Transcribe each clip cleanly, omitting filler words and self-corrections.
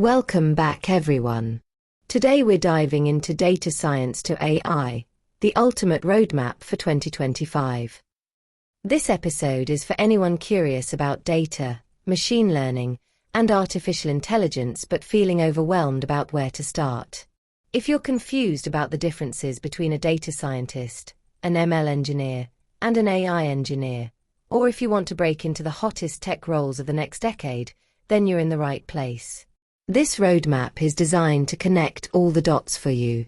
Welcome back everyone. Today we're diving into data science to AI, the ultimate roadmap for 2025. This episode is for anyone curious about data, machine learning, and artificial intelligence but feeling overwhelmed about where to start. If you're confused about the differences between a data scientist, an ML engineer, and an AI engineer, or if you want to break into the hottest tech roles of the next decade, then you're in the right place. This roadmap is designed to connect all the dots for you.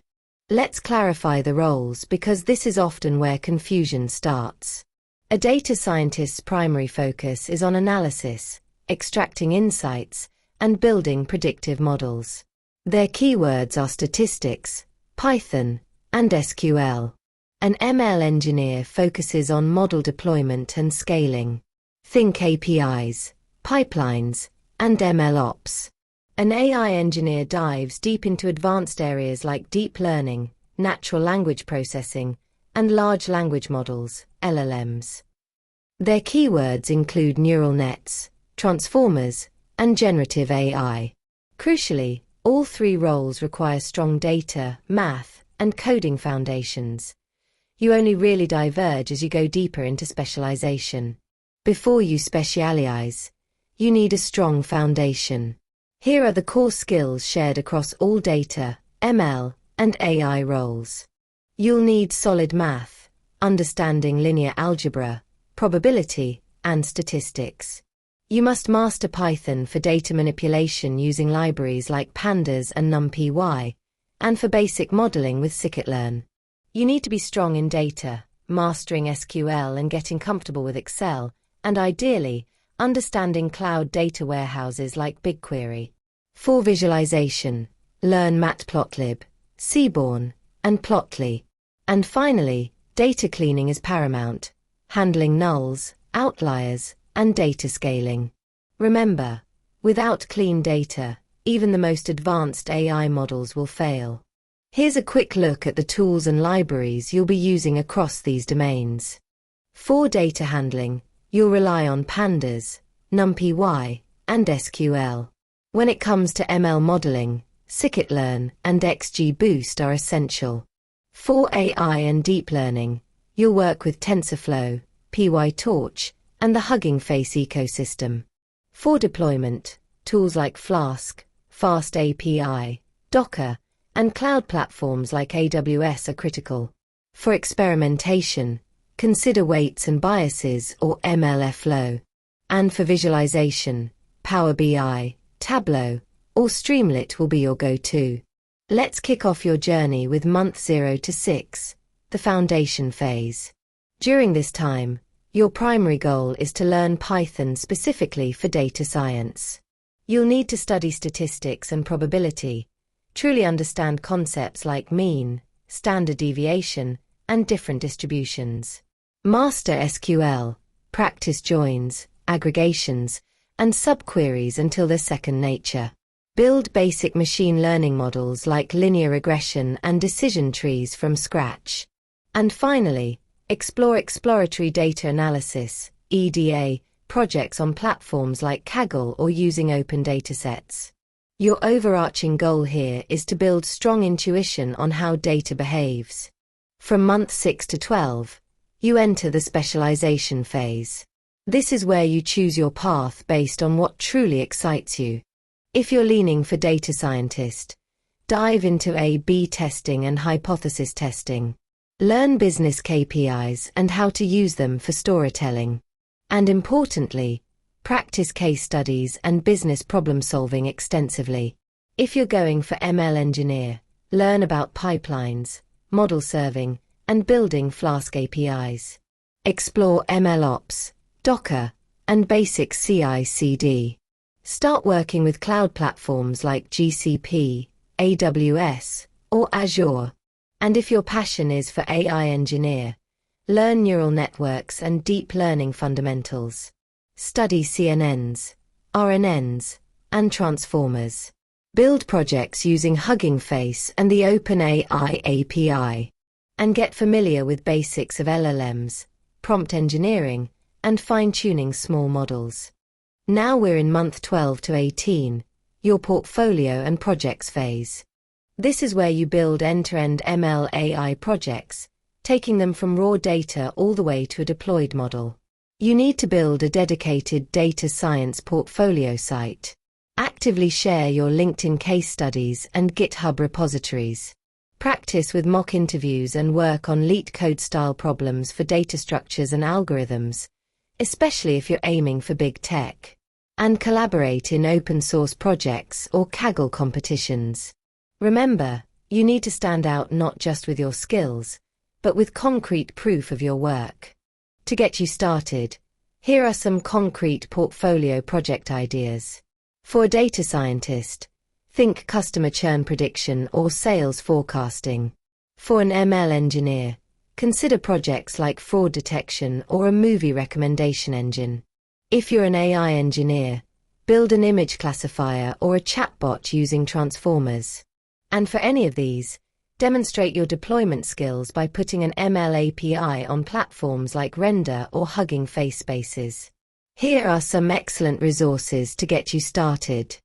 Let's clarify the roles because this is often where confusion starts. A data scientist's primary focus is on analysis, extracting insights, and building predictive models. Their keywords are statistics, Python, and SQL. An ML engineer focuses on model deployment and scaling. Think APIs, pipelines, and ML ops. An AI engineer dives deep into advanced areas like deep learning, natural language processing, and large language models, LLMs. Their keywords include neural nets, transformers, and generative AI. Crucially, all three roles require strong data, math, and coding foundations. You only really diverge as you go deeper into specialization. Before you specialize, you need a strong foundation. Here are the core skills shared across all data, ML, and AI roles. You'll need solid math, understanding linear algebra, probability, and statistics. You must master Python for data manipulation using libraries like pandas and NumPy, and for basic modeling with Scikit-learn. You need to be strong in data, mastering SQL and getting comfortable with Excel, and ideally, understanding cloud data warehouses like BigQuery. For visualization, learn Matplotlib, Seaborn, and Plotly. And finally, data cleaning is paramount, handling nulls, outliers, and data scaling. Remember, without clean data, even the most advanced AI models will fail. Here's a quick look at the tools and libraries you'll be using across these domains. For data handling, you'll rely on pandas, NumPy, and SQL. When it comes to ML modeling, Scikit-learn and XGBoost are essential. For AI and deep learning, you'll work with TensorFlow, PyTorch, and the Hugging Face ecosystem. For deployment, tools like Flask, Fast API, Docker, and cloud platforms like AWS are critical. For experimentation, consider weights and biases or MLflow. And for visualization, Power BI, Tableau, or Streamlit will be your go-to. Let's kick off your journey with month 0 to 6, the foundation phase. During this time, your primary goal is to learn Python specifically for data science. You'll need to study statistics and probability, truly understand concepts like mean, standard deviation, and different distributions. Master SQL, practice joins, aggregations, and subqueries until they're second nature. Build basic machine learning models like linear regression and decision trees from scratch. And finally, explore exploratory data analysis, EDA, projects on platforms like Kaggle or using open datasets. Your overarching goal here is to build strong intuition on how data behaves. From month 6 to 12, you enter the specialization phase. This is where you choose your path based on what truly excites you. If you're leaning for data scientist, dive into A/B testing and hypothesis testing. Learn business KPIs and how to use them for storytelling. And importantly, practice case studies and business problem solving extensively. If you're going for ML engineer, learn about pipelines, model serving, and building Flask APIs. Explore ML ops, Docker, and basic CI/CD. Start working with cloud platforms like GCP, AWS, or Azure. And if your passion is for AI engineer, learn neural networks and deep learning fundamentals. Study CNNs, RNNs, and transformers. Build projects using Hugging Face and the OpenAI API. And get familiar with basics of LLMs, prompt engineering, and fine-tuning small models. Now we're in month 12 to 18. your portfolio and projects phase. This is where you build end-to-end ML AI projects, taking them from raw data all the way to a deployed model. You need to build a dedicated data science portfolio site. Actively share your LinkedIn case studies and GitHub repositories. Practice with mock interviews and work on LeetCode code-style problems for data structures and algorithms, especially if you're aiming for big tech. And collaborate in open-source projects or Kaggle competitions. Remember, you need to stand out not just with your skills, but with concrete proof of your work. To get you started, here are some concrete portfolio project ideas. For a data scientist, think customer churn prediction or sales forecasting. For an ML engineer, consider projects like fraud detection or a movie recommendation engine. If you're an AI engineer, build an image classifier or a chatbot using transformers. And for any of these, demonstrate your deployment skills by putting an ML API on platforms like Render or Hugging Face Spaces. Here are some excellent resources to get you started.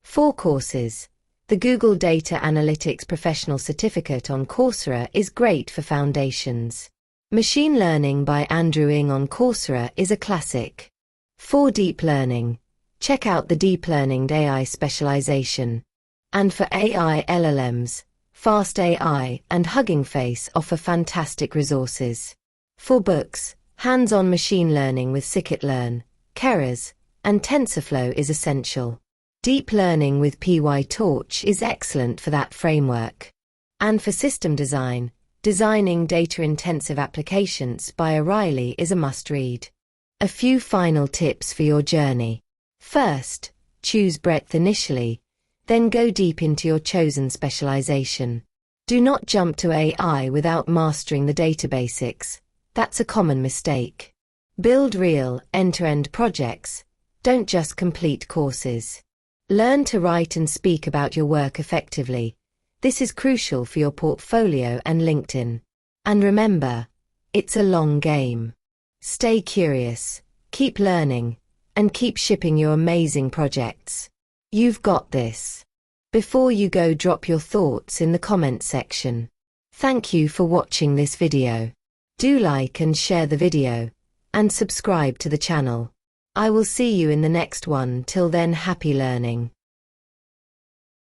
4 courses. The Google Data Analytics Professional Certificate on Coursera is great for foundations. Machine Learning by Andrew Ng on Coursera is a classic. For deep learning, check out the Deep Learning AI specialization. And for AI LLMs, Fast AI and Hugging Face offer fantastic resources. For books, hands-on machine learning with Scikit-learn, Keras, and TensorFlow is essential. Deep learning with PyTorch is excellent for that framework. And for system design, Designing Data-Intensive Applications by O'Reilly is a must-read. A few final tips for your journey. First, choose breadth initially, then go deep into your chosen specialization. Do not jump to AI without mastering the data basics. That's a common mistake. Build real, end-to-end projects. Don't just complete courses. Learn to write and speak about your work effectively. This is crucial for your portfolio and LinkedIn. And remember, it's a long game. Stay curious, keep learning, and keep shipping your amazing projects. You've got this. Before you go, drop your thoughts in the comment section. Thank you for watching this video. Do like and share the video, and subscribe to the channel. I will see you in the next one. Till then, happy learning.